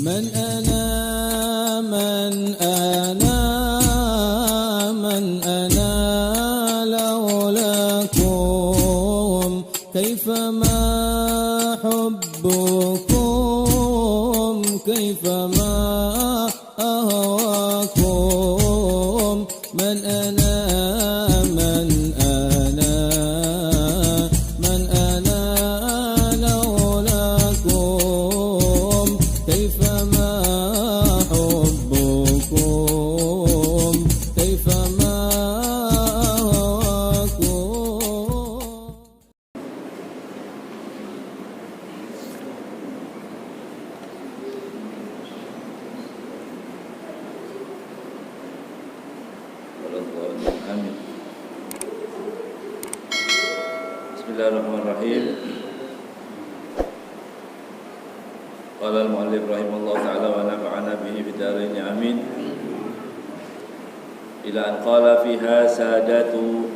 من أنا من أنا من أنا لولاكم كيفما حبكم كيفما أهواكم من أنا من أنا من أنا لولاكم كيفما حبكم كيفما أهواكم. Amin. Bismillahirrahmanirrahim. Qala al-mu'allif rahimahullah ta'ala wa nafa'ana bihi bidarain amin. Ila an qala fiha sadatu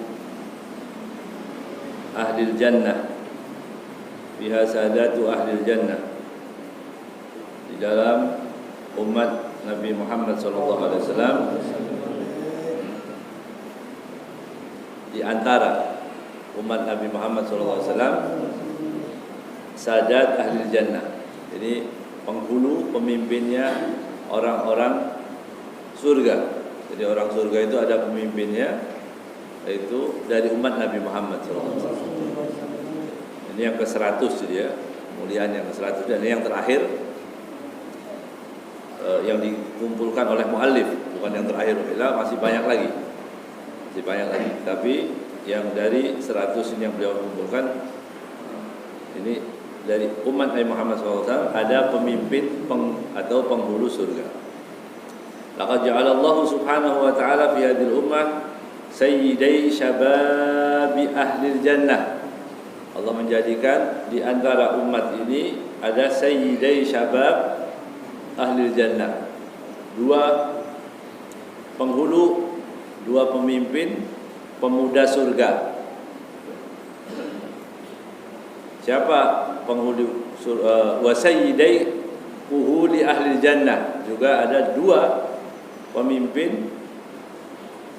ahlil jannah. Fiha sadatu ahlil jannah. Di dalam umat Nabi Muhammad sallallahu alaihi wasallam, di antara umat Nabi Muhammad SAW, sadat ahli jannah. Jadi penghulu, pemimpinnya orang-orang surga. Jadi orang surga itu ada pemimpinnya, yaitu dari umat Nabi Muhammad SAW. Ini yang ke-100 jadi ya, kemuliaan yang ke-100. Dan ini yang terakhir, yang dikumpulkan oleh muallif, bukan yang terakhir, masih banyak lagi. Banyak lagi, tapi yang dari 100 ini yang beliau kumpulkan, ini dari umat Nabi Muhammad SAW ada pemimpin atau penghulu surga. Laqad ja'alallahu subhanahu wa ta'ala fi hadhil ummah sayyidai syababi ahli jannah. Allah menjadikan di antara umat ini ada sayyidai syabab ahli jannah, dua penghulu, dua pemimpin pemuda surga. Siapa penghulu surga? Wa sayyidai uhuli ahli jannah. Juga ada dua pemimpin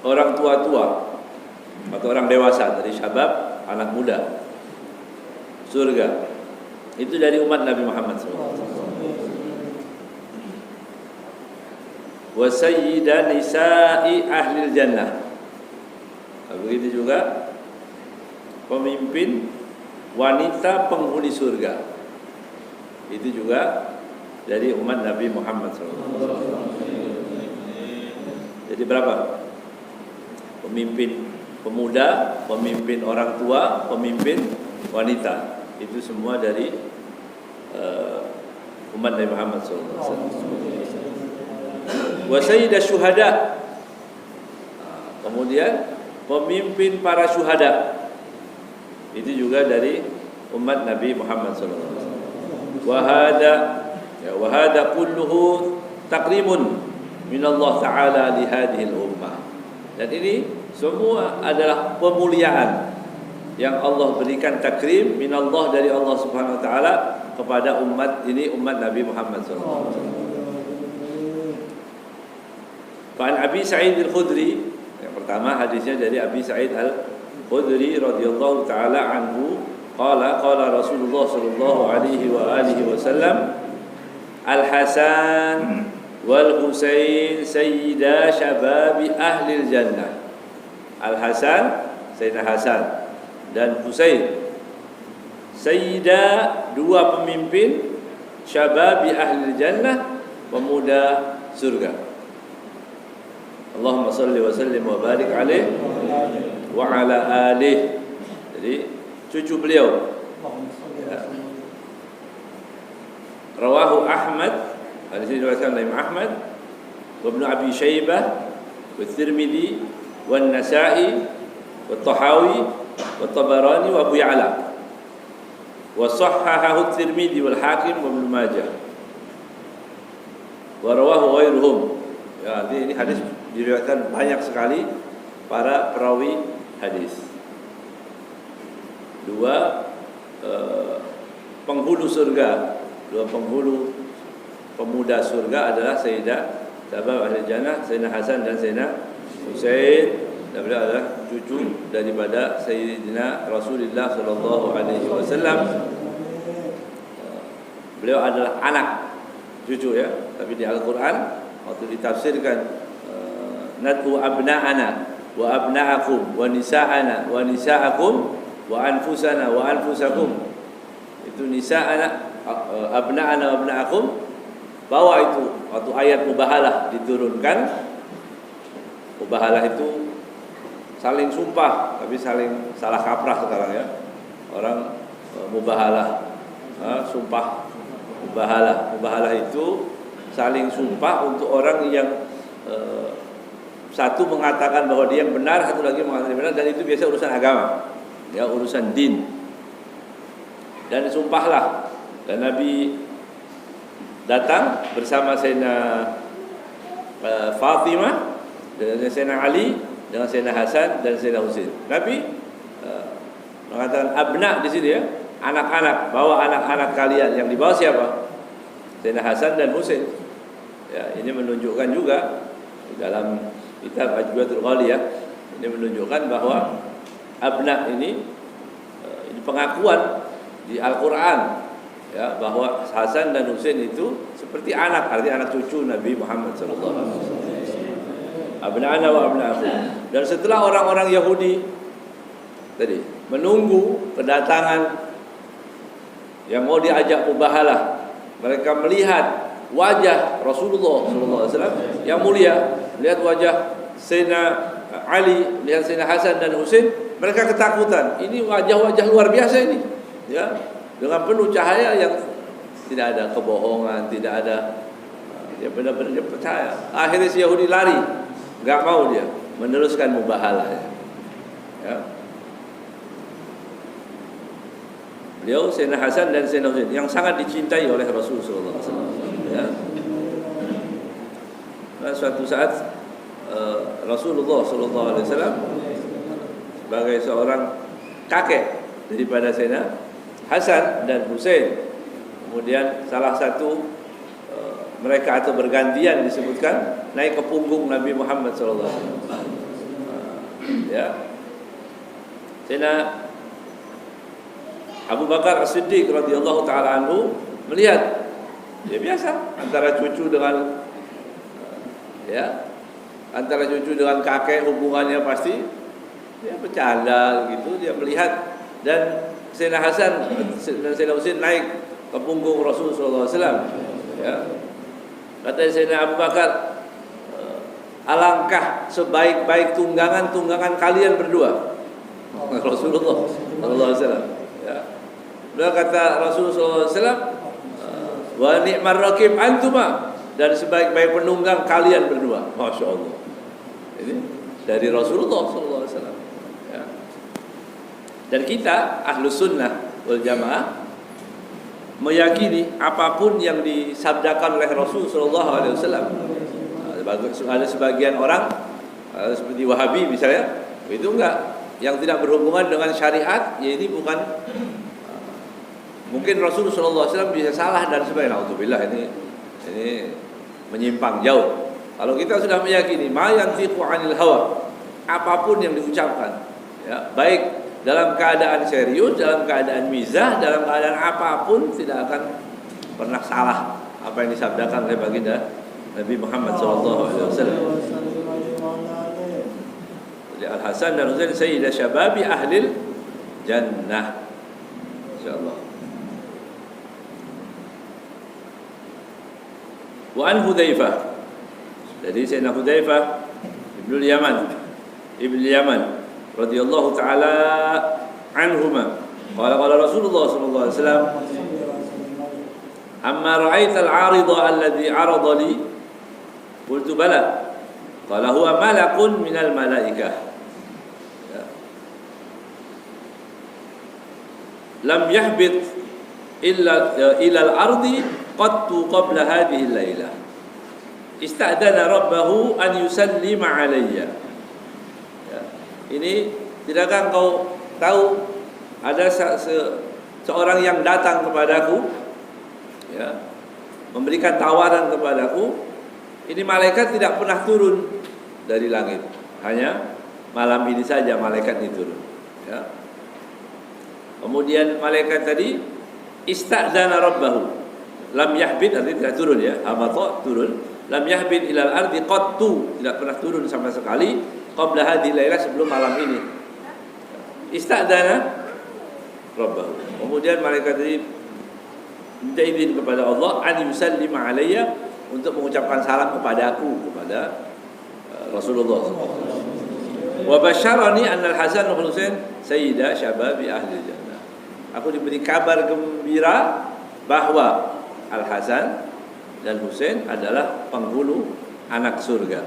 orang tua-tua atau orang dewasa, dari syabab, anak muda surga. Itu dari umat Nabi Muhammad SAW. Wa sayyida nisa'i ahlil jannah. Begitu juga pemimpin wanita penghuni surga. Itu juga dari umat Nabi Muhammad SAW. Jadi berapa? Pemimpin pemuda, pemimpin orang tua, pemimpin wanita. Itu semua dari umat Nabi Muhammad SAW. Wa sayyidah syuhada. Kemudian pemimpin para syuhada. Itu juga dari umat Nabi Muhammad sallallahu alaihi wasallam. Wa hada kulluhu takrimun minallah taala li hadhil ummah. Dan ini semua adalah pemuliaan yang Allah berikan, takrim minallah, dari Allah Subhanahu wa taala kepada umat ini, umat Nabi Muhammad sallallahu alaihi wasallam. Fa'an Abi Sa'id Al-Khudri, yang pertama hadisnya dari Abi Sa'id Al-Khudri radhiyallahu taala anhu, qala Rasulullah sallallahu alaihi wa alihi wasallam, Al-Hasan wal Husain sayyida syababi ahli jannah. Al-Hasan, Sayyidina Hasan, dan Husain, sayyida, dua pemimpin, syababi ahli jannah, pemuda surga. Allahumma salli wa sallim wa barik alaih wa ala alih. Jadi cucu beliau. Ya. Rawahu Ahmad, hadis ini diriwayatkan oleh Imam Ahmad, wa Ibnu Abi Syaibah, wa Tirmidzi, wa Nasa'i, wa Tahawi, wa Tabarani, wa Abu Ya'la. Wa sahhahahu Tirmidzi wal Hakim wa Ibnu Majah. Wa rawahu ghairuhum. Ya, ini hadis diriwayatkan banyak sekali para perawi hadis. Dua penghulu surga, dua penghulu pemuda surga adalah Sayyidah Sabab ahli jannah, Sayyidina Hasan dan Sayyidina Husain, dan beliau adalah cucu daripada Sayyidina Rasulullah sallallahu alaihi wasallam. Beliau adalah anak cucu ya, tapi di Al-Qur'an waktu ditafsirkan nad'u abna'ana wa abna'akum wa nisa'ana wa nisa'akum wa anfusana wa anfusakum, itu nisa'ana abna'ana wa abna'akum. Bahwa itu waktu ayat mubahalah diturunkan, mubahalah itu saling sumpah tapi saling salah kaprah sekarang ya. Orang mubahalah, sumpah mubahalah. Mubahalah itu saling sumpah untuk orang yang satu mengatakan bahwa dia yang benar, satu lagi mengatakan yang benar, dan itu biasa urusan agama, ya, urusan din. Dan sumpahlah, dan Nabi datang bersama Sayyidina Fatimah dengan Sayyidina Ali dengan Sayyidina Hasan dan Sayyidina Husain. Nabi mengatakan abna di sini ya, anak-anak, bawa anak-anak kalian. Yang dibawa siapa? Sayyidina Hasan dan Husain. Ya, ini menunjukkan juga dalam kitab Ajwatul Ghaliyah, ini menunjukkan bahwa abna ini pengakuan di Al-Qur'an ya, bahwa Hasan dan Husain itu seperti anak, artinya anak cucu Nabi Muhammad sallallahu alaihi wasallam. Abna'ana wa abna'akum. Dan setelah orang-orang Yahudi tadi menunggu kedatangan yang mau diajak mubahalah, mereka melihat wajah Rasulullah sallallahu alaihi wasallam yang mulia, melihat wajah Sayyidina Ali, melihat Sayyidina Hasan dan Husain, mereka ketakutan. Ini wajah-wajah luar biasa ini, ya, dengan penuh cahaya yang tidak ada kebohongan, tidak ada, dia benar-benar dia percaya. Akhirnya si Yahudi lari, nggak mau dia meneruskan mubahalah. Ya. Beliau Sayyidina Hasan dan Sayyidina Husain yang sangat dicintai oleh Rasulullah sallallahu alaihi wasallam. Ya. Nah, suatu saat Rasulullah sallallahu alaihi wasallam sebagai seorang kakek daripada Sayyidina Hasan dan Husain, kemudian salah satu mereka atau bergantian disebutkan naik ke punggung Nabi Muhammad sallallahu alaihi wasallam. Ya. Sayyidina Abu Bakar As-Siddiq radhiyallahu taala anhu melihat, ya biasa antara cucu dengan ya, antara cucu dengan kakek hubungannya pasti ya bercanda gitu, dia melihat. Dan Sayyidina Hasan dan Sayyidina Husain naik ke punggung Rasulullah SAW. Ya. Kata Sayyidina Abu Bakar, alangkah sebaik-baik tunggangan kalian berdua. Rasulullah SAW. Ya. Beliau kata Rasulullah SAW, wa ni'mar rakib antuma, dan sebaik-baik penunggang kalian berdua. Masya Allah. Ini dari Rasulullah SAW. Ya. Dan kita Ahlus Sunnah wal Jamaah meyakini apapun yang disabdakan oleh Rasulullah SAW. Ada sebagian orang seperti Wahabi misalnya, itu enggak, yang tidak berhubungan dengan syariat, ya ini bukan. Mungkin Rasulullah SAW bisa salah dan sebagainya. Alhamdulillah, ini menyimpang jauh. Kalau kita sudah meyakini ma yantiqu 'anil hawa, apapun yang diucapkan, ya, baik dalam keadaan serius, dalam keadaan mizah, dalam keadaan apapun, tidak akan pernah salah apa yang disabdakan oleh baginda Nabi Muhammad SAW. Jadi Al Hasan dan Husain sayyidah syababi ahlil jannah, insyaallah. Wa an Hudzaifah, jadi Sayyidina Hudzaifah ibnu Yaman radhiyallahu taala anhuma qala Rasulullah sallallahu alaihi wasallam amma ra'aita al-'arida alladhi 'arada li qultu bala qala huwa malakun minal malaikah lam yahbit illa al-ardi qattu qabla hadhihi al-lailah ista'dana rabbahu an yusallima alayya. Ini, tidakkah engkau tahu ada seorang yang datang kepadaku, ya, memberikan tawaran kepadaku, ini malaikat tidak pernah turun dari langit. Hanya malam ini saja malaikat ini turun. Ya. Kemudian malaikat tadi ista'dzana rabbahu. Lam yahbid artinya tidak turun ya. Habata turun. Lam yahbid ilal ardi qattu, tidak pernah turun sama sekali qabla hadhihi lailah, sebelum malam ini. Ista'dzana rabbahu. Kemudian malaikat tadi minta izin kepada Allah an yusallima alayya, untuk mengucapkan salam kepadaku, kepada Rasulullah SAW. Wa basyarani anna al-Hasan wal Husain sayyida syababi ahli jannah. Aku diberi kabar gembira bahwa Al-Hasan dan Husain adalah penghulu anak surga.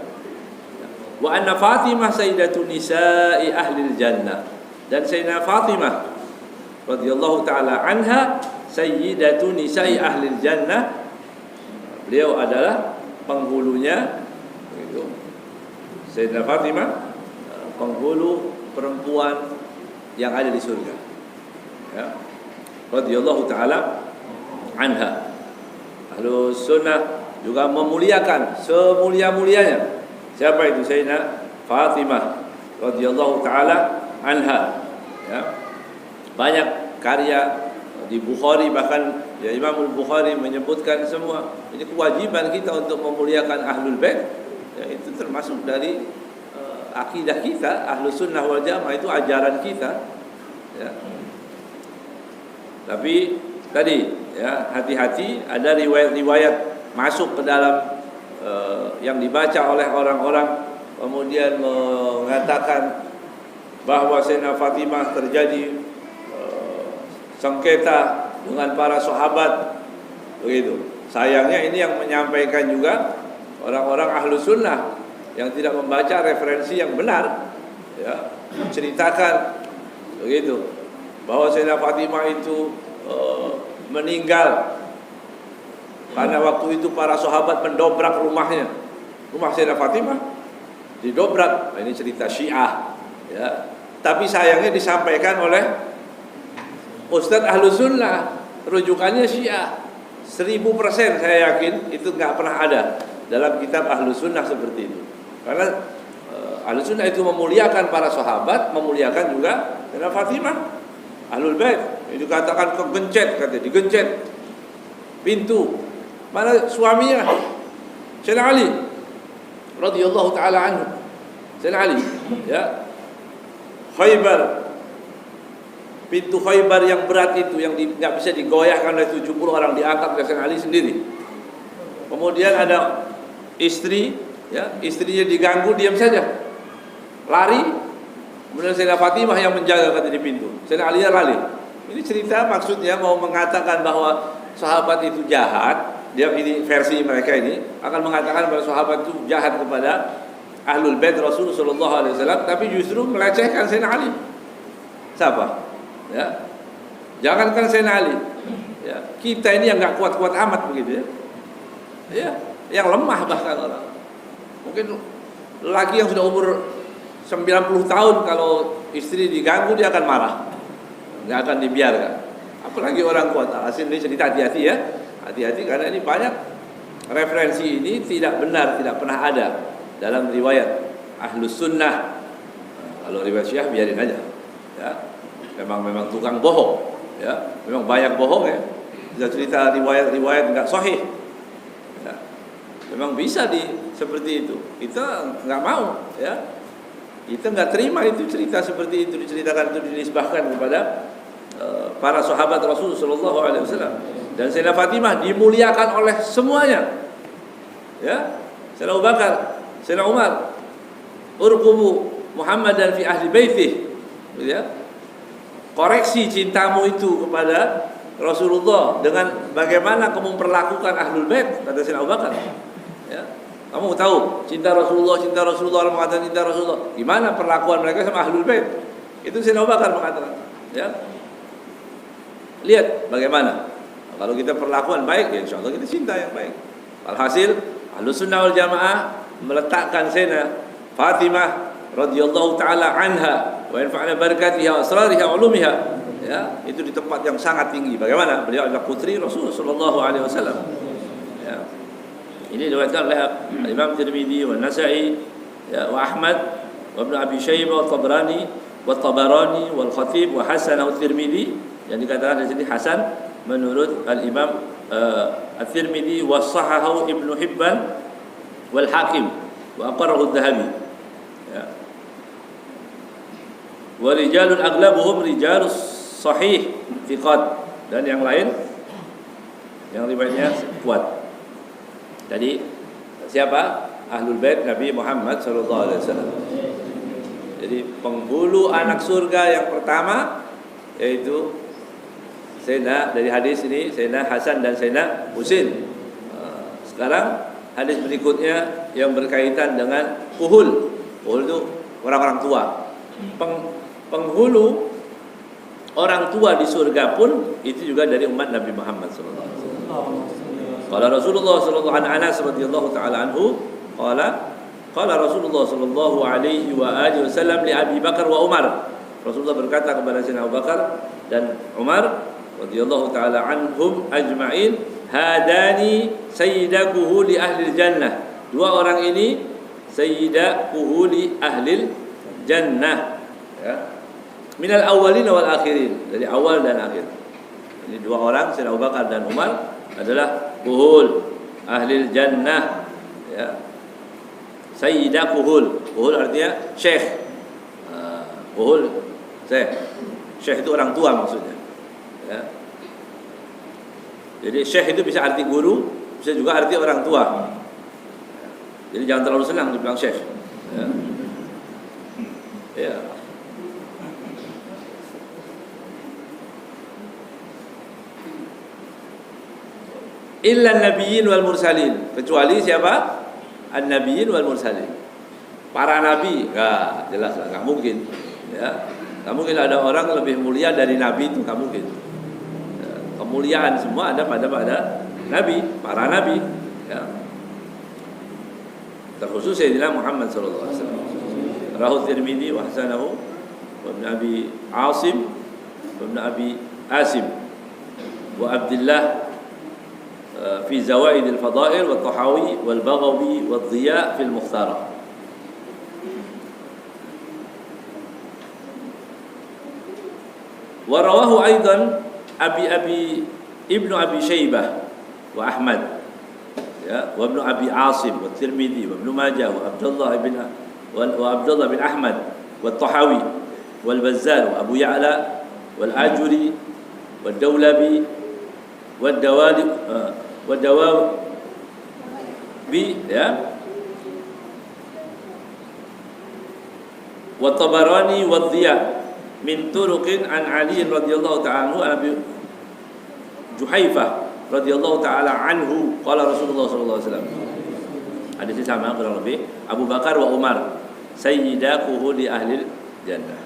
Wa anna Fatimah sayyidatu nisa'i ahli jannah, dan Sayyidah Fatimah radhiyallahu taala anha sayyidatu nisa'i ahli jannah. Beliau adalah penghulunya, begitu. Sayyidah Fatimah penghulu perempuan yang ada di surga. Ya. Radhiyallahu taala anha. Ahlus sunnah juga memuliakan semulia-mulianya. Siapa itu? Sayyidah Fatimah radhiyallahu taala anha. Ya. Banyak karya di Bukhari, bahkan ya Imam Bukhari menyebutkan semua ini kewajiban kita untuk memuliakan Ahlul Bait. Ya, itu termasuk dari akidah kita, Ahlus Sunnah wal Jamaah, itu ajaran kita. Ya. Tapi tadi ya, hati-hati, ada riwayat-riwayat masuk ke dalam yang dibaca oleh orang-orang, kemudian mengatakan bahwa Sayyidah Fatimah terjadi sengketa dengan para sahabat, begitu. Sayangnya ini yang menyampaikan juga orang-orang Ahlus Sunnah yang tidak membaca referensi yang benar, ya, menceritakan begitu bahwa Sayyidah Fatimah itu meninggal karena waktu itu para sahabat mendobrak rumahnya, rumah Sayyidah Fatimah didobrak. Ini cerita Syiah, ya. Tapi sayangnya disampaikan oleh Ustadz Ahlus Sunnah, rujukannya Syiah. 1000% saya yakin itu nggak pernah ada dalam kitab Ahlus Sunnah seperti itu. Karena Ahlus Sunnah itu memuliakan para sahabat, memuliakan juga Sayyidah Fatimah, Ahlul Bait. Itu katakan kegencet, katanya digencet pintu. Mana suaminya? Sayyidina Ali radhiyallahu taala anhu. Sayyidina Ali, ya. Khaybar, pintu Khaybar yang berat itu, yang nggak bisa digoyahkan oleh 70 orang, diangkat oleh Sayyidina Ali sendiri. Kemudian ada istri, ya, istrinya diganggu, diam saja, lari. Kemudian Sayyidah Fatimah yang menjaga, kata di pintu. Sayyidina Ali lari. Ini cerita maksudnya mau mengatakan bahwa sahabat itu jahat. Dia, ini versi mereka ini akan mengatakan bahwa sahabat itu jahat kepada Ahlul Bait Rasulullah sallallahu alaihi wasallam, tapi justru melecehkan Sayyidina Ali. Siapa? Ya. Jangankan Sayyidina Ali. Ya, kita ini yang enggak kuat-kuat amat begitu ya. Ya, yang lemah bahkan orang. Mungkin lelaki yang sudah umur 90 tahun kalau istri diganggu dia akan marah. Enggak akan dibiarkan. Apalagi orang kuat. Hasil ini cerita, hati-hati ya. Hati-hati karena ini banyak referensi ini tidak benar, tidak pernah ada dalam riwayat Ahlus Sunnah. Kalau riwayat Syiah biarin aja. Ya. Memang tukang bohong, ya. Memang banyak bohong ya. Bisa cerita riwayat-riwayat enggak sahih. Ya. Memang bisa seperti itu. Kita enggak mau, ya. Kita enggak terima itu cerita seperti itu diceritakan, itu dinisbahkan kepada para sahabat Rasul sallallahu alaihi wasallam. Dan Sayyidah Fatimah dimuliakan oleh semuanya. Ya. Sayyidina Abu Bakar, Sayyidina Umar, urqubu Muhammadan fi ahli baitih. Ya. Koreksi cintamu itu kepada Rasulullah dengan bagaimana kamu memperlakukan Ahlul Bait, kata Sayyidina Abu Bakar. Ya. Kamu tahu cinta Rasulullah, orang mengatakan cinta Rasulullah. Gimana perlakuan mereka sama Ahlul Bait? Itu Sayyidina Abu Bakar mengatakan. Ya. Lihat bagaimana. Kalau kita perlakuan baik, ya insyaallah kita cinta yang baik. Alhasil Ahlus Sunnah wal Jamaah meletakkan Sayyidah Fatimah radhiyallahu taala anha wa yanfa'na barakatiha wa asrariha wa ulumiha, ya, itu di tempat yang sangat tinggi. Bagaimana? Beliau adalah putri Rasulullah sallallahu alaihi wasallam. Ya. Ini diriwayatkan oleh Imam Tirmidzi wa Nasa'i ya, wa Ahmad wa Ibnu Abi Syaibah wa Tabrani wa Tabarani wal Khatib wa Hasan at-Tirmidzi, yang dikatakan di sini hasan menurut Al-Imam At-Tirmidzi wa sahahahu Ibnu Hibban wal Hakim wa aqarrahu Adz-Dzahabi. Ya. Wa rijalul aglabuhum rijalus sahih thiqat, dan yang lain yang riwayatnya kuat. Jadi siapa? Ahlul Bait Nabi Muhammad sallallahu alaihi wasallam. Jadi penghulu anak surga yang pertama yaitu Sayyidina, dari hadis ini Sayyidina Hasan dan Sayyidina Husain. Sekarang hadis berikutnya yang berkaitan dengan uhul. Uhul itu orang-orang tua. Penghulu orang tua di surga pun itu juga dari umat Nabi Muhammad sallallahu alaihi wasallam. Qala Rasulullah sallallahu alaihi Anas radhiyallahu taala anhu qala Rasulullah sallallahu alaihi wa alihi wasallam li Abi Bakar wa Umar. Rasulullah berkata kepada Sayyidina Abu Bakar dan Umar radhiyallahu taala anhum ajma'in, hadani sayyida kuhuli ahli jannah. Dua orang ini sayyida kuhuli ahli jannah, ya. Minal awwalin wal akhirin, dari awal dan akhir. Ini dua orang, Sayyidina Abu Bakar dan Umar, adalah kuhul ahli jannah, ya. Sayyida kuhul. Kuhul artinya syekh. Kuhul syekh. Syekh itu orang tua maksudnya, ya. Jadi syekh itu bisa arti guru, bisa juga arti orang tua. Jadi jangan terlalu senang dibilang syekh, ya. Ya. Illa nabiyyin wal mursalin, kecuali siapa? An-nabiyyin wal mursalin. Para nabi, enggak, jelas enggak mungkin, ya. Enggak mungkin ada orang lebih mulia dari nabi, itu enggak mungkin. Ya, kemuliaan semua ada pada nabi, para nabi, ya. Terkhusus Sayyidina Muhammad sallallahu alaihi wasallam. Rawahu Tirmidzi wa hasanahu wa Ibnu Abi Asim wa Ibnu Abi Asim wa Abdullah في زوائد الفضائل والطحاوي والبغوي والضياء في المختارة. ورواه أيضا ابن أبي شيبة وأحمد وابن أبي عاصم والترمذي وابن ماجه وعبد الله بن أحمد والطحاوي والبزار وأبو يعلى والآجري والدولبي والدواوي ya, wa Tabarani wa Dhiya min turuqin an Ali radhiyallahu ta'ala anhu, Abi Juhaifah radhiyallahu ta'ala anhu qala Rasulullah sallallahu alaihi wasallam. Hadis ini sama kurang lebih. Abu Bakar wa Umar sayyida kuhuli ahli jannah.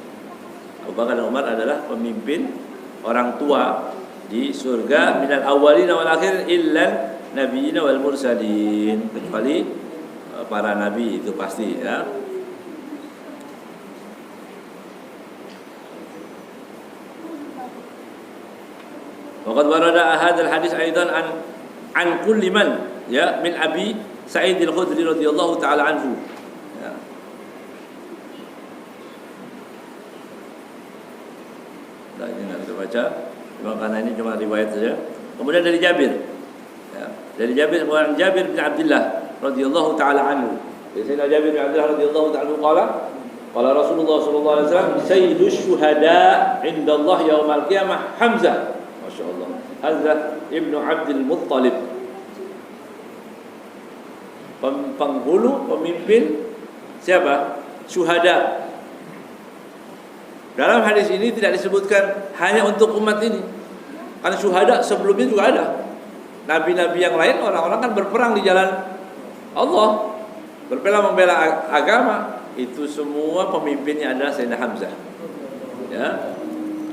Abu Bakar dan Umar adalah pemimpin orang tua di surga, minal awwalin wal akhirin illa nabiyyin wal mursalin, kecuali para nabi itu pasti, ya. Waqad warada hadzal hadis aidan an kulli man, ya, min Abi Sa'id al-Khudri radhiyallahu taala anhu, ya. Nah, ini enggak kita baca karena ini cuma riwayat saja. Kemudian dari Jabir, ya, dari Jabir bin Abdullah radhiyallahu taala anhu. Sayyidina Jabir bin Abdullah radhiyallahu taala anhu qala Rasulullah sallallahu alaihi wasallam sayyidus syuhada indallah yaumal qiyamah Hamzah. Masyaallah. Hamzah ibnu Abdul Muttalib. Penghulu, pemimpin siapa? Syuhada. Dalam hadis ini tidak disebutkan hanya untuk umat ini, karena syuhada sebelumnya juga ada. Nabi-nabi yang lain, orang-orang kan berperang di jalan Allah, membela agama. Itu semua pemimpinnya adalah Sayyidina Hamzah, ya,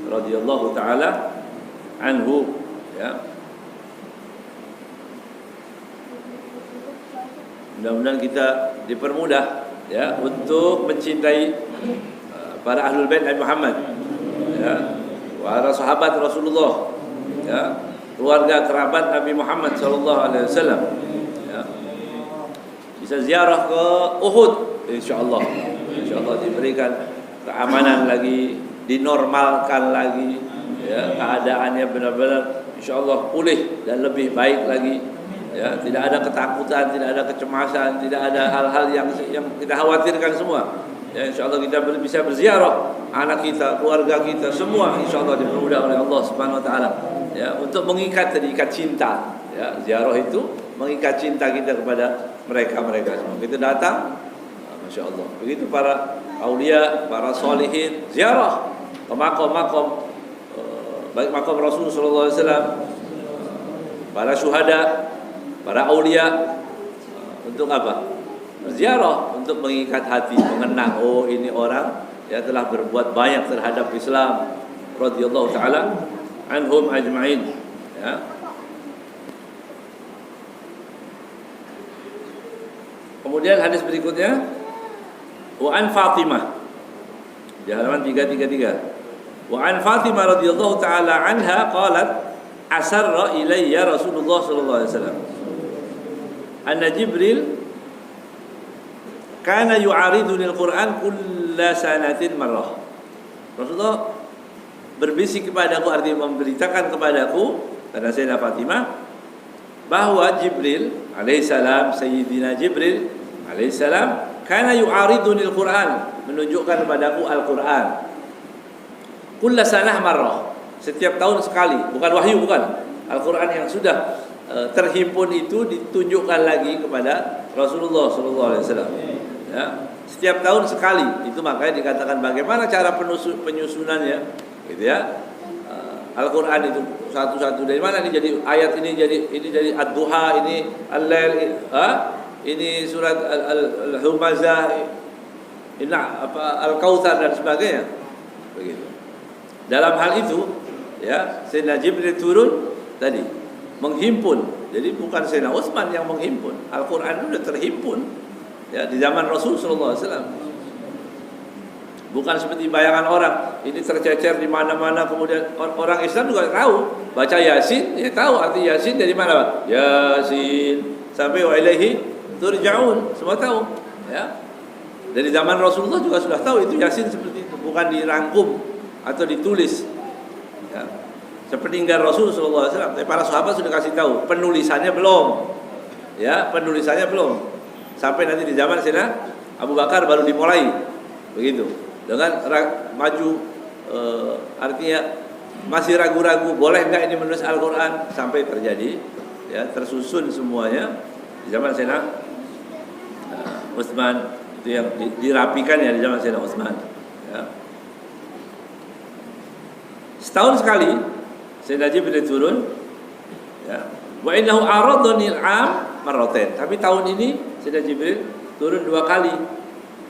radhiyallahu taala anhu, ya. Mudah-mudahan kita dipermudah, ya, untuk mencintai para ahlul bait Nabi Muhammad, ya, para sahabat Rasulullah, ya, keluarga kerabat Nabi Muhammad SAW. Ya. Bisa ziarah ke Uhud, insyaallah. Insyaallah diberikan keamanan lagi, dinormalkan lagi, ya, keadaannya benar-benar insyaallah pulih dan lebih baik lagi. Ya, tidak ada ketakutan, tidak ada kecemasan, tidak ada hal-hal yang kita khawatirkan semua. Ya, insyaallah kita bisa berziarah anak kita, keluarga kita semua insyaallah dipermudah oleh Allah Subhanahu wa taala. Ya, untuk mengikat ikat cinta. Ya, ziarah itu mengikat cinta kita kepada mereka semua. Kita datang, Masya Allah. Begitu para aulia, para solihin, ziarah ke makom-makom, baik makom Rasul sallallahu alaihi wasallam, para syuhada, para aulia, untuk apa? Berziarah, untuk mengikat hati, mengenang, oh ini orang ya telah berbuat banyak terhadap Islam, radhiyallahu taala anhum ajma'in. Ya. Kemudian hadis berikutnya, wa an Fatimah di halaman 333. Wa an Fatimah radhiyallahu taala anha qalat asarra ilayya Rasulullah sallallahu alaihi wasallam anna Jibril kana yu'ariduni al-Qur'an kulla sanatin marrah. Rasulullah berbisik kepadaku, artinya memberitakan kepadaku, karena Sayyidah Fatimah, bahwa Jibril alaihissalam, Sayyidina Jibril alaihissalam, kana yu'ariduni al-Qur'an, menunjukkan kepadaku Al-Qur'an. Kulla sanah marrah, setiap tahun sekali, bukan wahyu, bukan. Al-Qur'an yang sudah terhimpun itu ditunjukkan lagi kepada Rasulullah sallallahu alaihi wasallam. Ya, setiap tahun sekali. Itu makanya dikatakan bagaimana cara penyusunannya, gitu ya. Al-Qur'an itu satu-satu dari mana ini jadi ayat ini jadi Ad-Duha, ini Al-Lail, ini surat Al-Humazah, ini Al-Kautsar dan sebagainya. Begitu. Dalam hal itu, ya, Sayyidina Jibril turun tadi menghimpun. Jadi bukan Sayyidina Utsman yang menghimpun. Al-Qur'an itu sudah terhimpun. Ya, di zaman Rasul sallallahu alaihi wasallam. Bukan seperti bayangan orang, ini tercecer di mana-mana, kemudian orang Islam juga tahu, baca Yasin, ya tahu arti Yasin dari mana, Pak? Yasin sampai wa ilaihi turja'un, semua tahu, ya. Dari zaman Rasulullah juga sudah tahu itu Yasin seperti itu, bukan dirangkum atau ditulis. Ya. Sepeninggal Rasul sallallahu alaihi wasallam, tapi para sahabat sudah kasih tahu, penulisannya belum. Ya, penulisannya belum. Sampai nanti di zaman Sayyidina Abu Bakar baru dimulai. Begitu. Dengan maju artinya masih ragu-ragu boleh enggak ini menulis Al-Qur'an, sampai terjadi ya tersusun semuanya di zaman Sayyidina Utsman, itu yang dirapikan ya di zaman Sayyidina Utsman, ya. Setahun sekali Sayyidina Jibril turun, ya. Wa innahu aradani al-'am marratain. Tapi tahun ini Sayyidina Jibril turun 2 kali.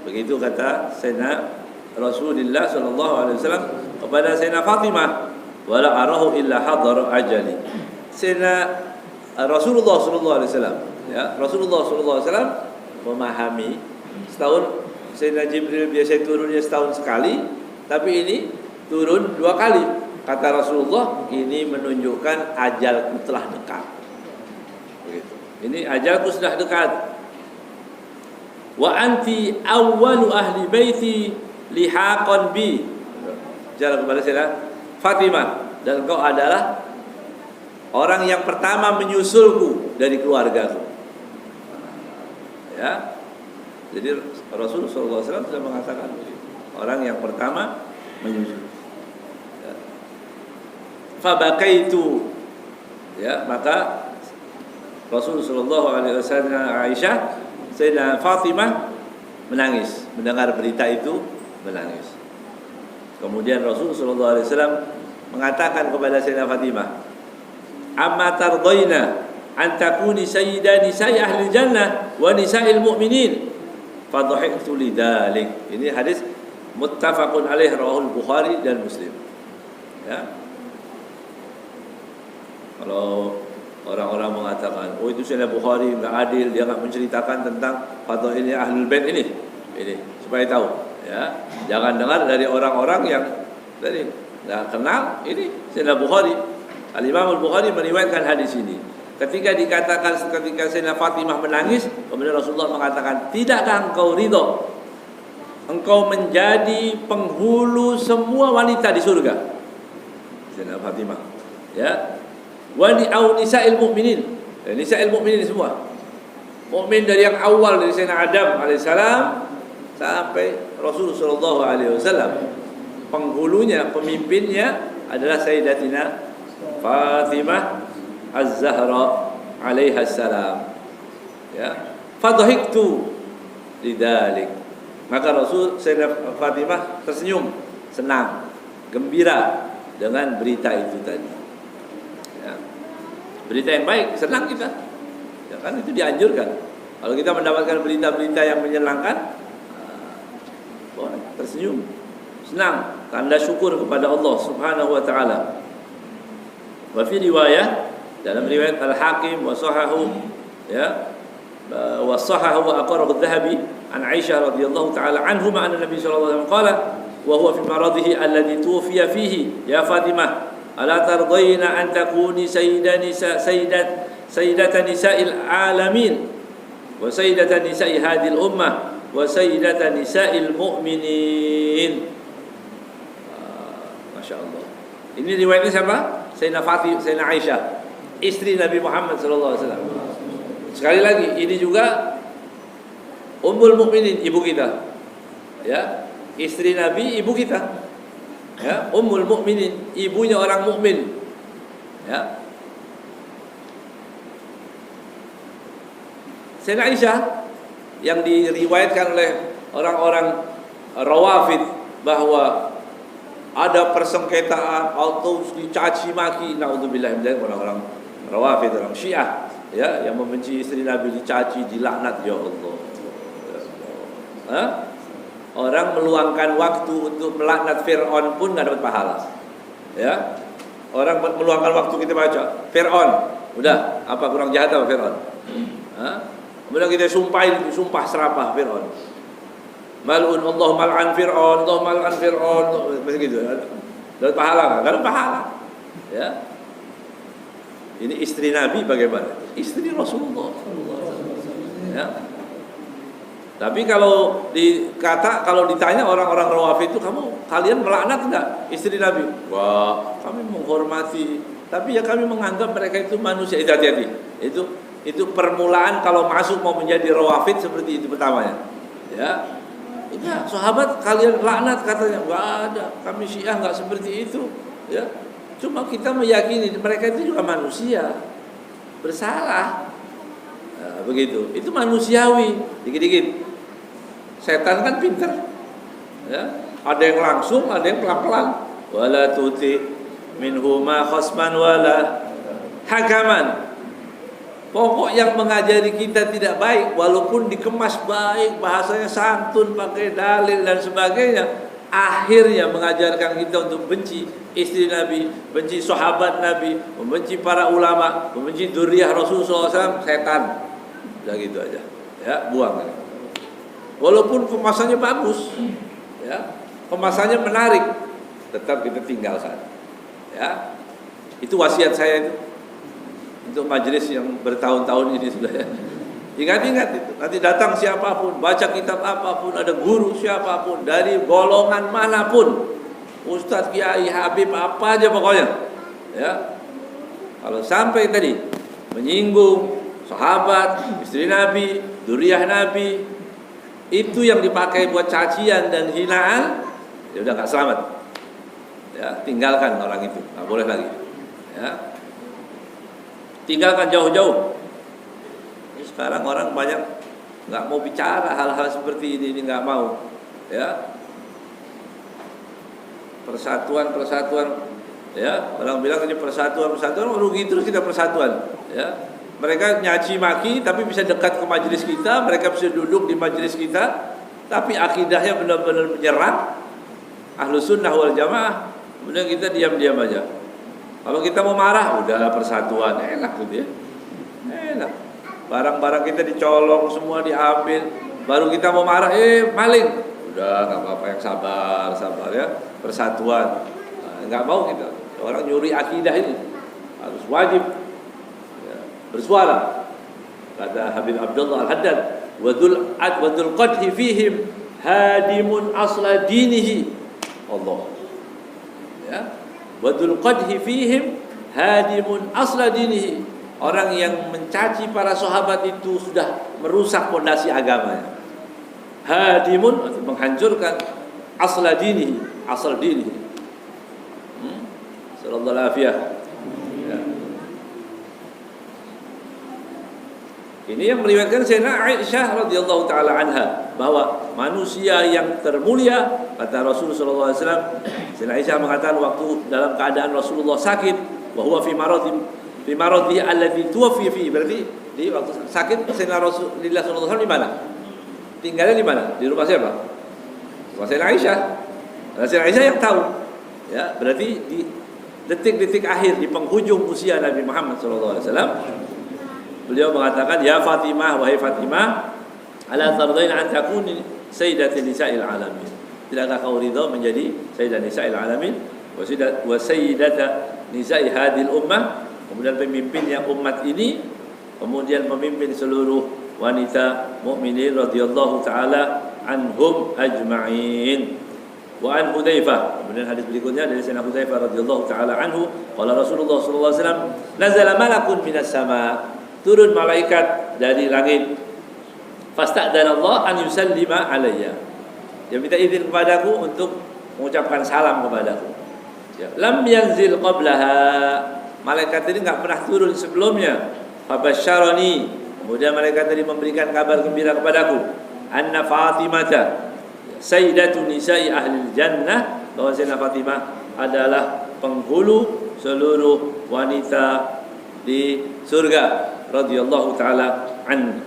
Begitu kata Sayyidina Rasulullah sallallahu alaihi wasallam kepada Sayyidina Fatimah, wala arahu illa hadar ajali. Sayyidina Rasulullah sallallahu alaihi wasallam, ya, Rasulullah sallallahu alaihi wasallam memahami setahun Sayyidina Jibril biasa turunnya setahun sekali, tapi ini turun 2 kali. Kata Rasulullah, ini menunjukkan ajalku telah dekat. Begitu. Ini ajalku sudah dekat. Wa anti awwalu ahli baiti lihaqan bi. Jalan kepada Sayyidah Fatimah, dan engkau adalah orang yang pertama menyusulku dari keluargaku. Ya. Jadi Rasul sallallahu alaihi wasallam sudah mengatakan orang yang pertama menyusul. Ya. Fabakaitu, ya, maka Rasul sallallahu alaihi wasallam, Aisyah, Sayyidah Fatimah menangis mendengar berita itu, menangis. Kemudian Rasul sallallahu alaihi wasallam mengatakan kepada Sayyidah Fatimah, "Amma tardaina an takuni sayyida nisa'i ahli jannah wa nisa'il mu'minin?" Fadhahiktu lidzalik. Ini hadis muttafaqun alaih, rawahul Bukhari dan Muslim. Ya. Kalau orang-orang mengatakan, oh itu Sayyidina Bukhari enggak adil, dia enggak menceritakan tentang fadhailnya Ahlul Bait ini supaya tahu, ya. Jangan dengar dari orang-orang yang tadi enggak kenal ini Sayyidina Bukhari, Al-Imam Al-Bukhari meriwayatkan hadis ini. Ketika Sayyidah Fatimah menangis, kemudian Rasulullah mengatakan, "Tidakkah engkau ridho engkau menjadi penghulu semua wanita di surga?" Sayyidah Fatimah, ya. Wa nisa'il mu'minin. Nisa'il mu'minin semua. Mukmin dari yang awal dari Sayyidina Adam alaihissalam sampai Rasulullah sallallahu alaihi wasallam. Penghulunya, pemimpinnya adalah Sayyidatina Fatimah Az-Zahra alaiha salam. Ya, fadhahiktu lidzalik. Maka Sayyidah Fatimah tersenyum, senang, gembira dengan berita itu tadi. Ya. Berita yang baik, senang kita. Ya kan itu dianjurkan. Kalau kita mendapatkan berita-berita yang menyenangkan, tersenyum, senang, tanda syukur kepada Allah Subhanahu wa taala. Wa fi riwayah, dalam riwayat Al-Hakim wa sahahu, ya, wa sahahu wa aqarrahu Adz-Dzahabi an Aisyah radhiyallahu taala anhuma anna Nabi sallallahu alaihi wasallam qala wa huwa fi maradihi alladhi tuwfiya fihi, ya Fatimah, ala tardayna an takuni sayyidatan nisa'il alamin wa sayyidatan nisa'i hadhihi al-ummah wa sayyidatan nisa'il mu'minin. Masya Allah. Ini riwayatnya siapa? Sayyidina Fatimah, Sayyidina Aisyah, istri Nabi Muhammad sallallahu alaihi wasallam. Sekali lagi, ini juga Ummul Mukminin, ibu kita. Ya, istri Nabi, ibu kita. Ya, Ummul Mukminin, ibunya orang mukmin. Ya. Sayyidina Aisyah yang diriwayatkan oleh orang-orang Rawafid bahwa ada persengketaan atau dicaci maki, naudzubillah min dzalik, orang-orang Rawafid, orang Syiah, ya, yang membenci istri Nabi, dicaci, dilaknat, ya Allah. Orang meluangkan waktu untuk melaknat Fir'aun pun nggak dapat pahala. Ya, orang meluangkan waktu kita baca Fir'aun, udah apa kurang jahat apa Fir'aun? Kemudian kita sumpah serapah Fir'aun. Mal'un Allah mal'an Fir'aun, Allah mal'an Fir'aun, begitu. Dapat pahala nggak? Dapat pahala. Ya. Ini istri Nabi bagaimana? Istri Rasulullah. Ya. Tapi kalau ditanya orang-orang Rawafid itu, kalian melaknat enggak istri Nabi? Wah, kami menghormati, tapi ya kami menganggap mereka itu manusia. Hati-hati. Itu permulaan kalau masuk mau menjadi Rawafid seperti itu pertamanya. Ya. Ya, sahabat kalian laknat katanya. Enggak ada, kami Syiah enggak seperti itu. Ya. Cuma kita meyakini mereka itu juga manusia, bersalah. Nah, begitu. Itu manusiawi. Dikit-dikit. Setan kan pinter, ya. Ada yang langsung, ada yang pelan-pelan. Wala tuti minhuma khasman wala hakaman. Pokok yang mengajari kita tidak baik, walaupun dikemas baik, bahasanya santun, pakai dalil dan sebagainya, akhirnya mengajarkan kita untuk benci istri Nabi, benci sahabat Nabi, membenci para ulama, membenci dzurriyyah Rasulullah SAW, setan. Udah gitu aja. Ya, buang. Walaupun kemasannya bagus, ya, kemasannya menarik, tetap kita tinggalkan. Ya, itu wasiat saya itu untuk majelis yang bertahun-tahun ini sudah. Ya. Ingat-ingat itu. Nanti datang siapapun, baca kitab apapun, ada guru siapapun dari golongan manapun, Ustadz, Kiai, Habib, apa aja pokoknya. Ya, kalau sampai tadi menyinggung sahabat, istri Nabi, dzurriyyah Nabi, itu yang dipakai buat cacian dan hinaan, ya udah nggak selamat. Ya, tinggalkan orang itu, nggak boleh lagi. Ya, tinggalkan jauh-jauh. Sekarang orang banyak nggak mau bicara hal-hal seperti ini nggak mau. Ya, persatuan, ya, orang bilang ini persatuan, rugi terus kita persatuan. Ya. Mereka nyaci maki tapi bisa dekat ke majelis kita, mereka bisa duduk di majelis kita, tapi akidahnya benar-benar menyerang Ahlus Sunnah wal Jamaah. Kemudian kita diam-diam aja. Kalau kita mau marah, udah persatuan, enak gitu ya. Enak. Barang-barang kita dicolong, semua diambil. Baru kita mau marah, maling. Udah nggak apa-apa, yang sabar ya. Persatuan. Nggak mau kita. Orang nyuri akidah ini. harus wajib ya, bersuara. Kata Habib Abdullah Al-Haddad, wadul qadhi fihim hadimun asla dinihi. Allah. Ya. Wadul qadhi fihim hadimun asla dinihi. Orang yang mencaci para sahabat itu sudah merusak fondasi agamanya. Hadimun, menghancurkan asla dinihi, asal dinihi. Sallallahu alaihi wasallam. Ini yang meriwayatkan Sayyidina Aisyah radhiyallahu taala anha bahwa manusia yang termulia, kata Rasulullah sallallahu alaihi wasallam, Sayyidina Aisyah mengatakan waktu dalam keadaan Rasulullah sakit, wa huwa fi maradhi alladhi tuwaffi fi, berarti di waktu sakit Sayyidina Rasulullah sallallahu alaihi wasallam di mana? Tinggalnya di mana? Di rumah siapa? Rumah Sayyidina Aisyah. Sayyidina Aisyah yang tahu. Ya, berarti di detik-detik akhir, di penghujung usia Nabi Muhammad sallallahu alaihi wasallam, beliau mengatakan, ya Fatimah, wahai Fatimah, ala tardain an takuni sayyidati nisa'il alamin. Tidakkah kau ridha menjadi sayyidat nisa'il alamin wa sayyidata nisa'i hadil ummah, kemudian pemimpinnya umat ini, kemudian pemimpin seluruh wanita mukminin radhiyallahu taala anhum ajma'in. Wa an Hudzaifah, kemudian hadis berikutnya dari Sayyidina Hudzaifah radhiyallahu taala anhu, qala Rasulullah sallallahu alaihi wasallam, nazala malakun minas sama, turun malaikat dari langit, fasta'dzanallah an yusallima alayya, dia minta izin kepadaku untuk mengucapkan salam kepadaku. Ya. Lam yanzil qablaha, malaikat ini enggak pernah turun sebelumnya. Fabasyarani, kemudian malaikat tadi memberikan kabar gembira kepadaku, anna Fatimata sayyidatu nisa'i ahli jannah, bahwa Sayyidah Fatimah adalah penghulu seluruh wanita di surga radhiyallahu taala an.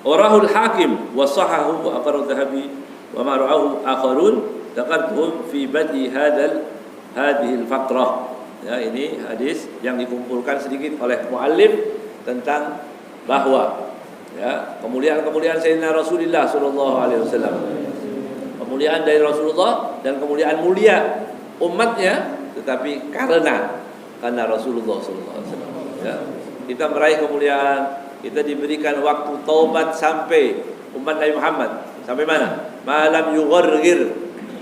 Warahul Hakim wa sahahu wa aqarru Dhahabi wa ma ra'ahu akharun, taqadduhum fi bad'i hadhihi al-faqrah. Ya, ini hadis yang dikumpulkan sedikit oleh muallif tentang bahwa ya, kemuliaan-kemuliaan Sayyidina Rasulullah sallallahu alaihi wasallam. Kemuliaan dari Rasulullah dan kemuliaan mulia umatnya, tetapi karena Rasulullah sallallahu alaihi wasallam. Ya, kita meraih kemuliaan, kita diberikan waktu taubat sampai umat Nabi Muhammad. Sampai mana? Malam yughargir.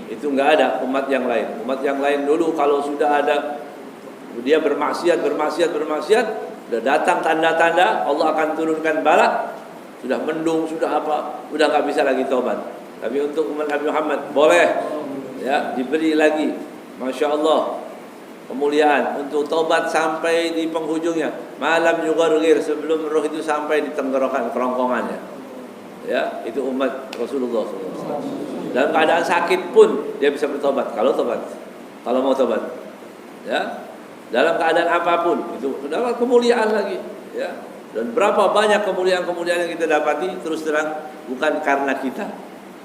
Itu enggak ada umat yang lain. Umat yang lain dulu kalau sudah ada dia bermaksiat, sudah datang tanda-tanda Allah akan turunkan bala, sudah mendung, sudah apa, sudah enggak bisa lagi taubat. Tapi untuk umat Nabi Muhammad boleh ya, diberi lagi, Masya Allah, kemuliaan untuk taubat sampai di penghujungnya. Malam yughargir, sebelum roh itu sampai di tenggorokan kerongkongannya. Ya, itu umat Rasulullah SAW. Dalam keadaan sakit pun dia bisa bertobat kalau mau tobat. Ya, dalam keadaan apapun itu adalah kemuliaan lagi. Ya, dan berapa banyak kemuliaan-kemuliaan yang kita dapati, terus terang bukan karena kita.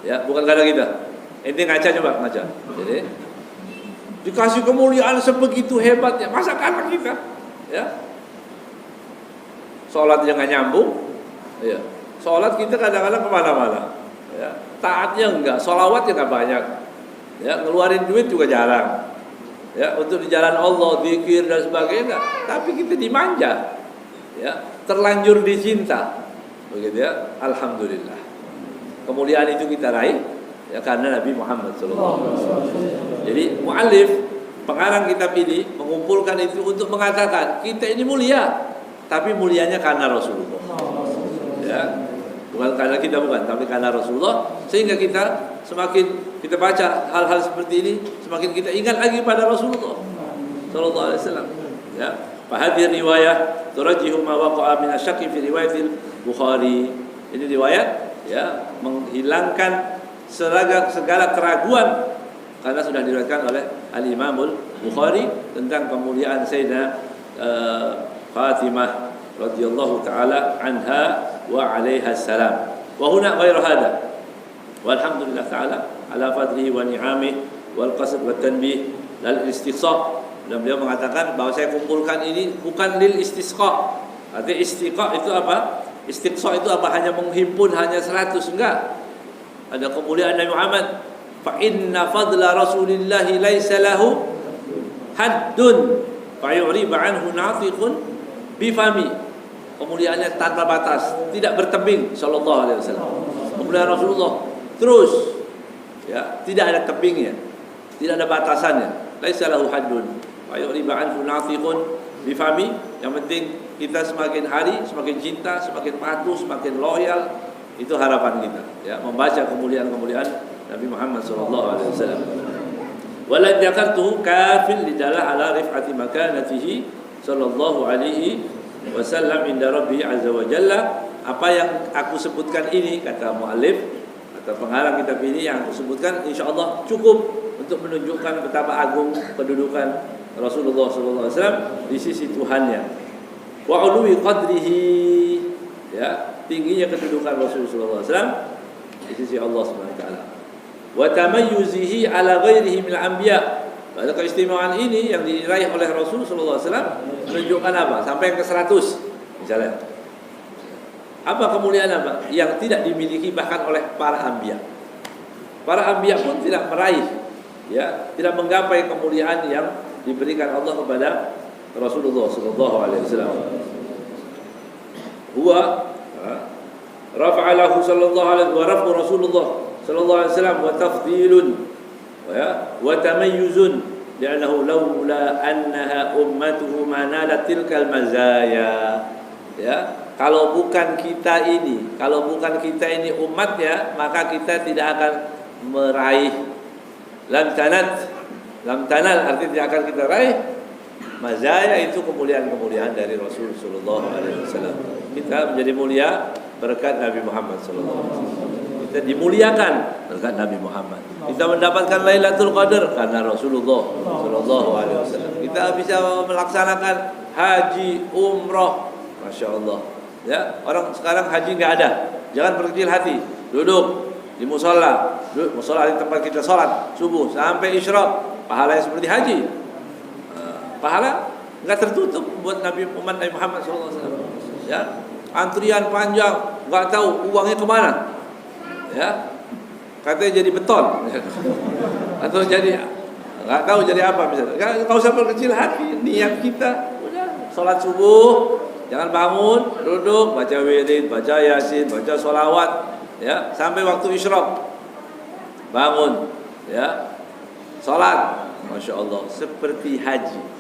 Ya, bukan karena kita. Ente ngaca, coba ngaca. Jadi dikasih kemuliaan sebegitu hebatnya, masa karena kita? Ya, sholat yang nggak nyambung. Ya, sholat kita kadang-kadang kemana-mana. Ya, taatnya enggak, sholawatnya nggak banyak. Ya, ngeluarin duit juga jarang. Ya, untuk di jalan Allah, zikir dan sebagainya enggak. Tapi kita dimanja. Ya, terlanjur dicinta. Begitu ya, alhamdulillah. Kemuliaan itu kita raih ya karena Nabi Muhammad SAW. Jadi muallif pengarang kitab ini mengumpulkan itu untuk mengatakan kita ini mulia, tapi mulianya karena Rasulullah. Ya, bukan karena kita, bukan, tapi karena Rasulullah, sehingga kita semakin kita baca hal-hal seperti ini, semakin kita ingat lagi pada Rasulullah sallallahu alaihi wasallam. Ya, fahadhihi riwayah turajjihu ma waqa'a min asy-syakki fi riwayatil Bukhari. Ini riwayat ya menghilangkan segala keraguan karena sudah diriwayatkan oleh Al-Imamul Bukhari tentang kemuliaan Sayyidah Fatimah radhiyallahu taala anha wa 'alaiha salam. Wa huna ghairu hada. Walhamdulillah taala ala fadlihi wa ni'amihi wal qasd wa tanbih lal istisqa. Dan beliau mengatakan bahwa saya kumpulkan ini bukan lil istisqa. Artinya istisqa itu apa? Istisqa itu apa? Hanya menghimpun hanya 100, enggak. Ada kemuliaan Nabi Muhammad. Fa inna fadla Rasulillah laisa lahu haddun fayuriba anhu natiqun bifami. Kemuliaannya tanpa batas, tidak bertebing sallallahu alaihi wasallam. Kemuliaan Rasulullah terus, ya, tidak ada tebingnya, tidak ada batasannya. Laisa lahu haddun fayuriba anhu natiqun bifami. Yang penting kita semakin hari semakin cinta, semakin patuh, semakin loyal. Itu harapan kita, ya, membaca kemuliaan-kemuliaan Nabi Muhammad sallallahu alaihi wasallam. Wala dzakartuhu kafil lidalah ala rif'ati makanatihi sallallahu alaihi wasallam inda Rabbi azza wa jalla. Apa yang aku sebutkan ini, kata muallif atau pengarang kitab ini, yang aku sebutkan insyaallah cukup untuk menunjukkan betapa agung kedudukan Rasulullah sallallahu alaihi wasallam di sisi Tuhannya. Wa uluwi qadrihi, ya, tingginya kedudukan Rasulullah sallallahu alaihi wasallam di sisi Allah Subhanahu wa taala. Wa tamayyuzihi ala ghairihi minal anbiya. Pada keistimewaan ini yang diraih oleh Rasul sallallahu alaihi wasallam menunjukkan apa? Sampai ke 100 misalnya. Apa kemuliaan apa? Yang tidak dimiliki bahkan oleh para anbiya. Para anbiya pun tidak meraih, ya, tidak menggapai kemuliaan yang diberikan Allah kepada Rasulullah sallallahu alaihi wasallam. Huwa rafa'alahu sallallahu alaihi wa rafu Rasulullah sallallahu alaihi wasallam wa tafdilun wa tamayyuzun li'annahu laula annaha ummatuhu ma nalat tilkal mazaya. Ya, kalau bukan kita ini umatnya, maka kita tidak akan meraih lam tanal artinya tidak akan kita raih mazaya, itu kemuliaan-kemuliaan dari Rasul sallallahu alaihi wasallam. Kita menjadi mulia berkat Nabi Muhammad sallallahu alaihi wasallam. Kita dimuliakan berkat Nabi Muhammad. Kita mendapatkan Lailatul Qadar karena Rasulullah sallallahu alaihi wasallam. Kita bisa melaksanakan haji, umrah, masya Allah. Ya, orang sekarang haji nggak ada. Jangan berkecil hati. Duduk di musola, di tempat kita sholat subuh sampai isyraq, pahalanya seperti haji. Pahala nggak tertutup buat umat Nabi Muhammad sallallahu alaihi wasallam. Ya, antrian panjang, nggak tahu uangnya kemana. Ya, katanya jadi beton atau jadi nggak tahu jadi apa misalnya. Nggak usah berkecil hati, niat kita udah sholat subuh, jangan bangun, duduk, baca wirid, baca yasin, baca sholawat, ya, sampai waktu isyraq bangun, ya, sholat, masya Allah, seperti haji.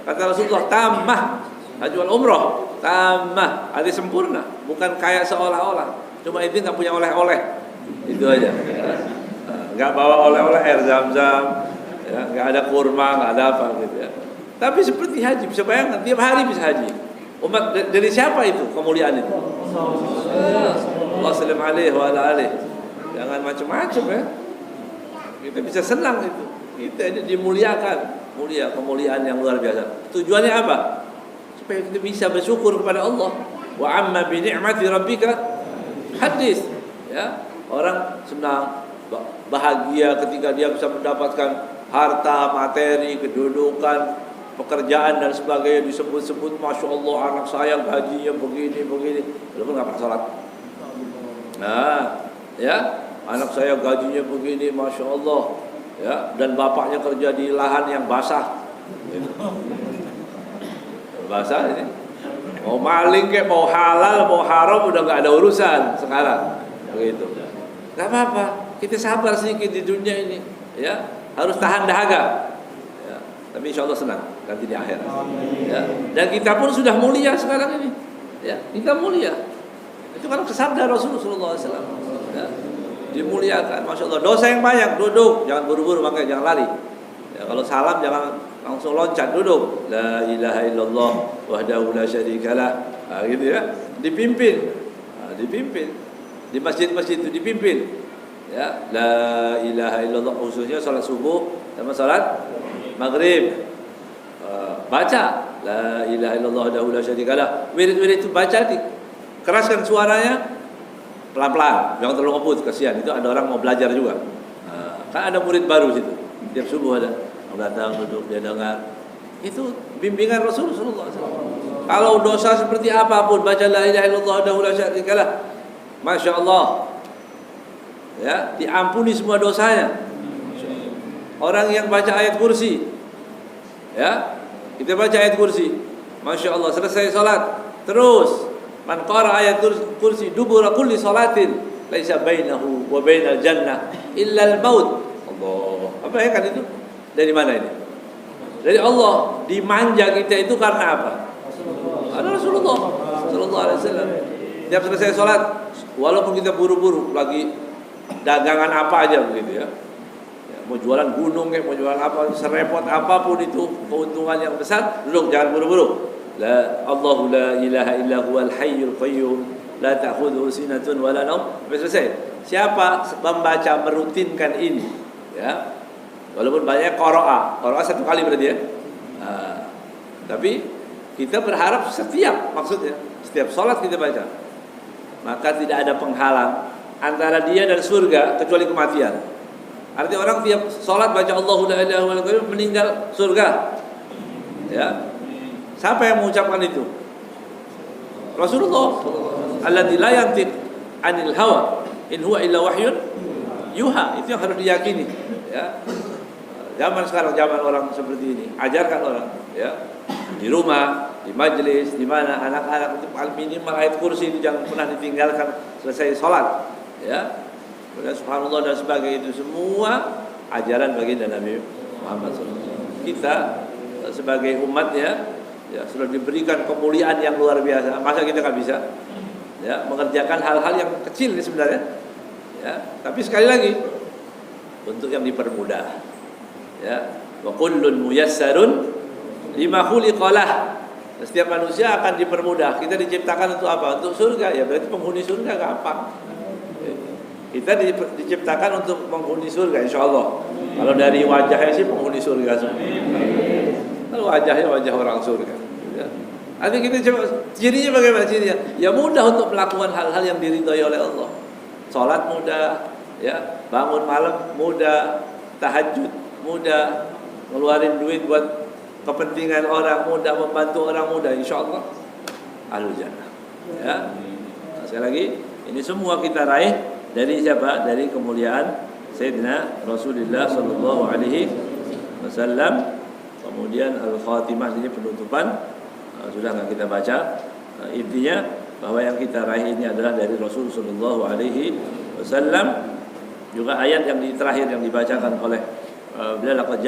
Kata Rasulullah, tamah haji wal umrah, tamah, ada sempurna, bukan kayak seolah-olah. Cuma itu nggak punya oleh-oleh, itu aja. Nggak bawa oleh-oleh air zam-zam, ya, nggak ada kurma, nggak ada apa gitu ya. Tapi seperti haji, bisa bayangkan tiap hari bisa haji. Umat dari siapa itu kemuliaan itu? Allah sallallahu alaihi wa alihi. Jangan macam-macam ya. Kita bisa senang itu. Kita ini dimuliakan, mulia, kemuliaan yang luar biasa. Tujuannya apa? Supaya kita bisa bersyukur kepada Allah. Wa amma bi ni'mati rabbika hadis, ya, orang senang, bahagia ketika dia bisa mendapatkan harta, materi, kedudukan, pekerjaan dan sebagainya, disebut-sebut, masya Allah, anak saya gajinya begini, walaupun nggak pernah sholat. Nah, ya, anak saya gajinya begini, masya Allah, ya, dan bapaknya kerja di lahan yang basah, basah ini. Mau maling kayak mau halal mau haram udah nggak ada urusan sekarang, begitu. Nggak apa-apa, kita sabar sedikit di dunia ini, ya, harus tahan dahaga, ya. Tapi insya Allah senang nanti di akhirat, ya. Dan kita pun sudah mulia sekarang ini, ya, kita mulia. Itu kan sabda Rasulullah SAW, ya, dimuliakan, masya Allah. Dosa yang banyak, duduk, jangan buru-buru, makanya jangan lari. Ya, kalau salam jangan langsung loncat, duduk. La ilaha illallah wahdahu la syarikalah. Gitu ya. Dipimpin. Dipimpin. Di masjid-masjid itu dipimpin. Ya, la ilaha illallah, khususnya salat subuh sama salat maghrib. Baca la ilaha illallah wahdahu la syarikalah. Wirid-wirid itu baca, keraskan suaranya pelan-pelan, jangan terlalu ngebut, kasihan. Itu ada orang mau belajar juga. Kan ada murid baru situ. Tiap subuh ada datang, duduk, dia dengar. Itu bimbingan Rasulullah SAW. Kalau dosa seperti apapun, baca la ilaha illallah wahdahu la syarikalah, masya Allah, ya, diampuni semua dosanya. Orang yang baca ayat kursi Ya, kita baca ayat kursi. Masya Allah, selesai salat. Terus, man qara ayat kursi dubura kulli salatin laisa bainahu wa bainal jannah illa al-maut. Allah. Apa ya kan itu? Dari mana ini? Dari Allah. Dimanja kita itu karena apa? Ada Rasulullah sallallahu alaihi wasallam. Tiap selesai salat, walaupun kita buru-buru lagi dagangan apa aja begitu ya. Mau jualan gunung ya, mau jualan apa, serepot apapun itu, keuntungan yang besar, duduk jangan buru-buru. Allahu la ilaha illa huwal hayyul qayyum la ta'khudhuhu sinatun wa la naum. Sampai selesai. Siapa membaca merutinkan ini ya. Walaupun banyak qiraah satu kali berarti ya. Tapi kita berharap setiap salat kita baca. Maka tidak ada penghalang antara dia dan surga kecuali kematian. Artinya orang tiap sholat baca Allahu la ilaha illallah meninggal surga. Ya. Siapa yang mengucapkan itu? Rasulullah. Alladzi la yantiq 'anil hawa in huwa illa wahyun yuha. Itu yang harus diyakini. Ya. Zaman sekarang zaman orang seperti ini, ajarkan orang, ya. Di rumah, di majelis, di mana anak-anak itu minimal ayat kursi itu jangan pernah ditinggalkan selesai sholat. Ya. Dan subhanallah dan sebagainya itu semua ajaran baginda Nabi Muhammad SAW. Kita sebagai umatnya ya sudah diberikan kemuliaan yang luar biasa. Masa kita nggak bisa ya mengerjakan hal-hal yang kecil ini sebenarnya. Ya, tapi sekali lagi untuk yang dipermudah. Ya, wa kullun muyassarun lima khuliqalah. Setiap manusia akan dipermudah. Kita diciptakan untuk apa? Untuk surga. Ya berarti penghuni surga gampang. Kita diciptakan untuk penghuni surga insyaallah. Kalau dari wajahnya sih penghuni surga semua. Kalau wajahnya wajah orang surga. Ya. Nanti kita coba cirinya bagaimana cirinya? Ya mudah untuk melakukan hal-hal yang diridhai oleh Allah. Salat mudah, ya, bangun malam mudah, tahajud mudah, ngeluarin duit buat kepentingan orang mudah, membantu orang mudah, insyaallah ahlul jannah. Ya. Nah, sekali lagi ini semua kita raih dari siapa? Dari kemuliaan Sayyidina Rasulullah sallallahu alaihi wasallam. Kemudian al-khatimah ini penutupan sudah enggak kita baca. Intinya bahwa yang kita raih ini adalah dari Rasul sallallahu alaihi wasallam. Juga ayat yang di terakhir yang dibacakan oleh beliau, laqad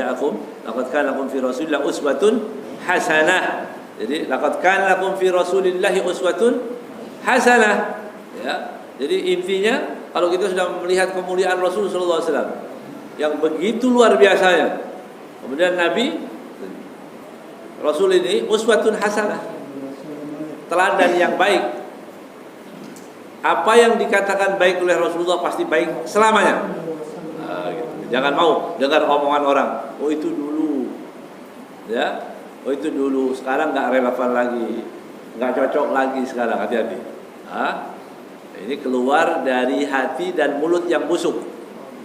kana lakum fi Rasulillah uswatun hasanah. Jadi laqad kana lakum fi Rasulillah uswatun hasanah. Ya. Jadi intinya kalau kita sudah melihat kemuliaan Rasul sallallahu alaihi wasallam yang begitu luar biasanya. Kemudian Nabi Rasul ini uswatun hasanah. Teladan yang baik. Apa yang dikatakan baik oleh Rasulullah pasti baik selamanya. Gitu. Jangan mau dengar omongan orang. Oh itu dulu. Ya. Oh itu dulu, sekarang enggak relevan lagi. Enggak cocok lagi sekarang, hati-hati. Ini keluar dari hati dan mulut yang busuk.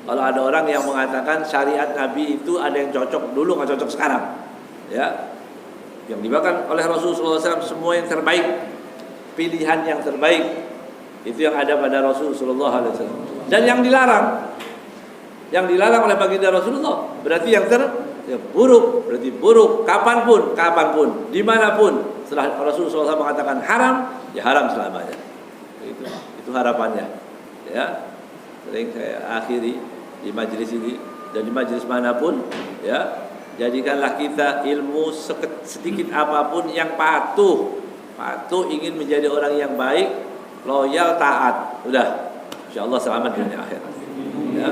Kalau ada orang yang mengatakan syariat Nabi itu ada yang cocok dulu, nggak cocok sekarang, ya. Yang dibawakan oleh Rasulullah SAW semua yang terbaik, pilihan yang terbaik itu yang ada pada Rasulullah SAW. Dan yang dilarang oleh baginda Rasulullah berarti yang buruk, berarti buruk kapanpun, dimanapun. Setelah Rasulullah SAW mengatakan haram, ya haram selamanya. Itu harapannya, ya. Sering saya akhiri di majelis ini dan di majelis manapun, ya. Jadikanlah kita ilmu sedikit apapun yang patuh ingin menjadi orang yang baik, loyal, taat. Udah, insyaallah selamat dunia akhirat. Ya.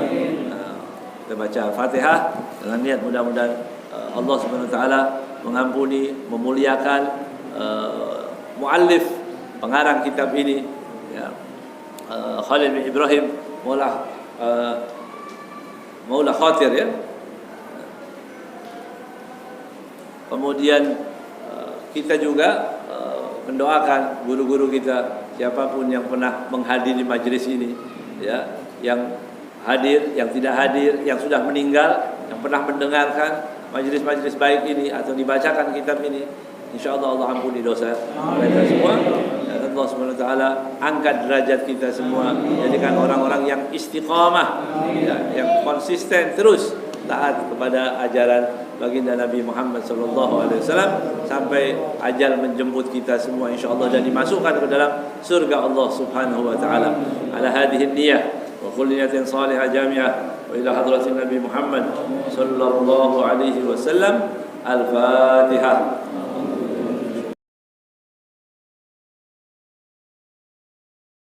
Kita baca Fatihah dengan niat mudah-mudahan Allah Subhanahu wa taala mengampuni, memuliakan muallif pengarang kitab ini, ya. Khalil bin Ibrahim Maula Khatir, ya. Kemudian kita juga mendoakan guru-guru kita, siapapun yang pernah menghadiri majelis ini, ya, yang hadir, yang tidak hadir, yang sudah meninggal, yang pernah mendengarkan majelis-majelis baik ini atau dibacakan kitab ini, insyaallah Allah ampuni dosa mereka semua. Dan Allah Subhanahu wa taala angkat derajat kita semua, jadikan orang-orang yang istiqamah, ya, yang konsisten terus taat kepada ajaran baginda Nabi Muhammad sallallahu alaihi wasallam sampai ajal menjemput kita semua insyaallah dan dimasukkan ke dalam surga Allah Subhanahu wa taala. Ala hadhihi niyyah wa kulli niyatin salihah jami'ah wa ila hadratin Nabi Muhammad sallallahu alaihi wasallam. Al-Fatihah.